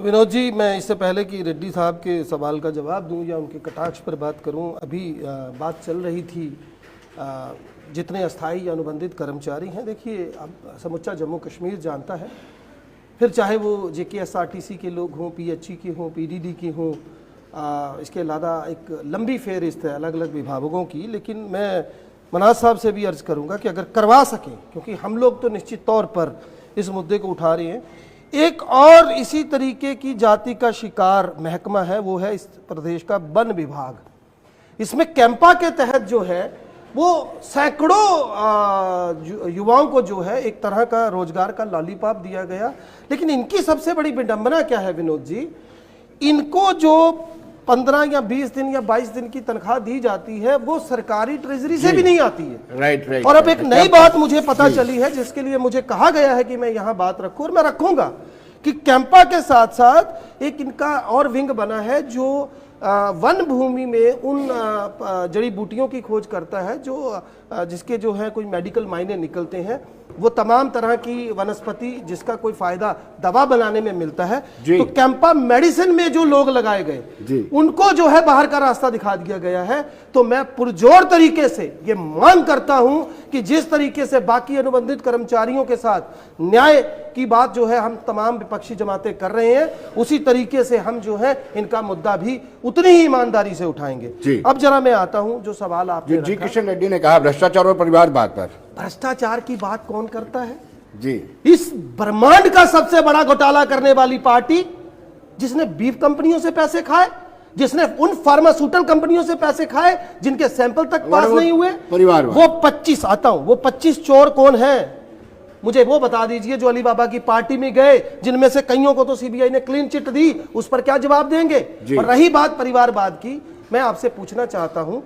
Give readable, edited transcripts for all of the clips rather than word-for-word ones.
विनोद जी, मैं इससे पहले कि रेड्डी साहब के सवाल का जवाब दूं या उनके कटाक्ष पर बात करूं, अभी बात चल रही थी जितने अस्थाई या अनुबंधित कर्मचारी हैं। देखिए, अब समूचा जम्मू कश्मीर जानता है, फिर चाहे वो JKSRTC के लोग हों, PHE के हों, PDD के हों, इसके अलावा एक लंबी फेहरिस्त है अलग अलग विभागों की। लेकिन मैं मनाज साहब से भी अर्ज़ करूँगा कि अगर करवा सकें, क्योंकि हम लोग तो निश्चित तौर पर इस मुद्दे को उठा रहे हैं, एक और इसी तरीके की जाति का शिकार महकमा है, वो है इस प्रदेश का वन विभाग। इसमें कैंपा के तहत जो है वो सैकड़ों युवाओं को जो है एक तरह का रोजगार का लॉलीपॉप दिया गया। लेकिन इनकी सबसे बड़ी विडंबना क्या है विनोद जी, इनको जो 15 या 20 दिन या 22 दिन की तनख्वाह दी जाती है वो सरकारी ट्रेजरी से भी नहीं आती है। राइट। और अब एक नई बात मुझे पता चली है, जिसके लिए मुझे कहा गया है कि मैं यहाँ बात रखूं, और मैं रखूंगा, कि कैंपा के साथ साथ एक इनका और विंग बना है जो वन भूमि में उन जड़ी बूटियों की खोज करता है जो जिसके जो है कोई मेडिकल मायने निकलते हैं, वो तमाम तरह की वनस्पति जिसका कोई फायदा दवा बनाने में मिलता है। तो कैंपा मेडिसिन में जो लोग लगाए गए उनको जो है बाहर का रास्ता दिखा दिया गया है। तो मैं पुरजोर तरीके से ये मांग करता हूं कि जिस तरीके से बाकी अनुबंधित कर्मचारियों के साथ न्याय की बात जो है हम तमाम विपक्षी जमातें कर रहे हैं, उसी तरीके से हम जो है इनका मुद्दा भी उतनी ही ईमानदारी से उठाएंगे। अब जरा मैं आता हूं जो सवाल आपने जी किशन रेड्डी ने कहा भ्रष्टाचार और परिवारवाद पर। भ्रष्टाचार की बात कौन करता है जी? इस ब्रह्मांड का सबसे बड़ा घोटाला करने वाली पार्टी, जिसने बीफ कंपनियों से पैसे खाए, जिसने उन फार्मास्यूटिकल कंपनियों से पैसे खाए जिनके सैंपल तक पास नहीं हुए, वो 25 आता हूं, वो 25 चोर कौन है मुझे वो बता दीजिए, जो अली बाबा की पार्टी में गए, जिनमें से कईयों को तो CBI ने क्लीन चिट दी, उस पर क्या जवाब देंगे? और रही बात परिवारवाद की, मैं आपसे पूछना चाहता हूं,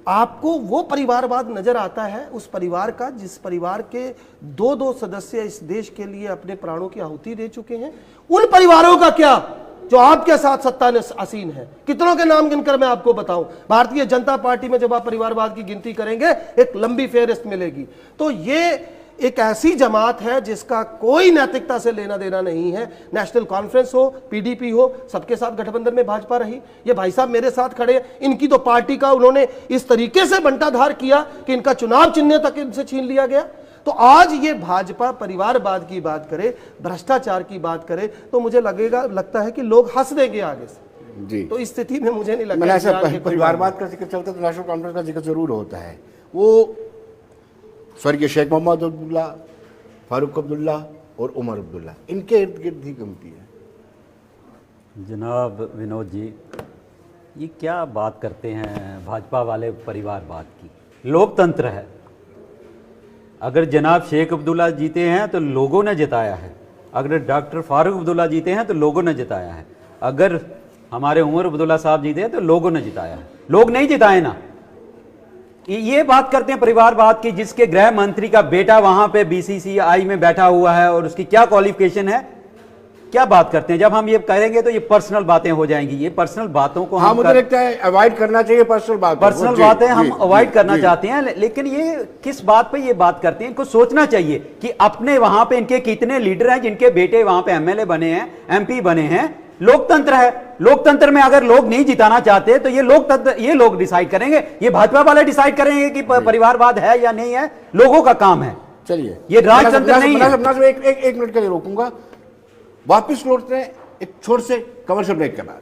आपको वो परिवारवाद नजर आता है उस परिवार का जिस परिवार के दो सदस्य इस देश के लिए अपने प्राणों की आहुति दे चुके हैं? उन परिवारों का क्या जो आपके साथ सत्ता ने आसीन है? कितनों के नाम गिनकर मैं आपको बताऊं? भारतीय जनता पार्टी में जब आप परिवारवाद की गिनती करेंगे एक लंबी फेहरिस्त मिलेगी। तो ये एक ऐसी जमात है जिसका कोई नैतिकता से लेना देना नहीं है। नेशनल कॉन्फ्रेंस हो, PDP हो, सबके साथ गठबंधन में भाजपा रही। ये भाई साहब मेरे साथ खड़े, इनकी तो पार्टी का उन्होंने इस तरीके से बंटाधार किया कि इनका चुनाव चिन्ह तक इनसे छीन लिया गया। तो आज ये भाजपा परिवारवाद की बात करे, भ्रष्टाचार की बात करे, तो मुझे लगता है कि लोग हंस देंगे आगे से जी। तो इस स्थिति में मुझे नहीं लगता परिवारवाद का जिक्र चलता तो नेशनल कॉन्फ्रेंस का जिक्र जरूर होता है। वो स्वर्गीय शेख मोहम्मद अब्दुल्ला, फारूक अब्दुल्ला और उमर अब्दुल्ला, इनके इर्द गिर्द ही घूमती है। जनाब विनोद जी, ये क्या बात करते हैं भाजपा वाले परिवारवाद की? लोकतंत्र है, अगर जनाब शेख अब्दुल्ला जीते हैं तो लोगों ने जिताया है, अगर डॉक्टर फारूक अब्दुल्ला जीते हैं तो लोगों ने जिताया है, अगर हमारे उमर अब्दुल्ला साहब जीते हैं तो लोगों ने जिताया है। लोग नहीं जिताए ना। ये बात करते हैं परिवारवाद की, जिसके गृह मंत्री का बेटा वहां पे BCCI में बैठा हुआ है और उसकी क्या क्वालिफिकेशन है, क्या बात करते हैं? जब हम ये करेंगे तो ये पर्सनल बातें हो जाएंगी। ये पर्सनल बातों को मुझे लगता है अवॉइड करना चाहिए। पर्सनल बातें हम अवॉइड करना चाहते हैं, लेकिन ये किस बात पे ये बात करते हैं? इनको सोचना चाहिए कि अपने वहां पे इनके कितने लीडर हैं जिनके बेटे वहां पे MLA बने हैं, MP बने हैं। लोकतंत्र है, लोकतंत्र में अगर लोग नहीं जिताना चाहते तो ये लोग डिसाइड करेंगे, ये भाजपा वाले डिसाइड करेंगे कि परिवारवाद है या नहीं है। लोगों का काम है। चलिए, ये राजतंत्र नहीं है। एक मिनट के लिए रोकूंगा, वापिस लौटते हैं एक छोटे से कमर्शियल ब्रेक के बाद।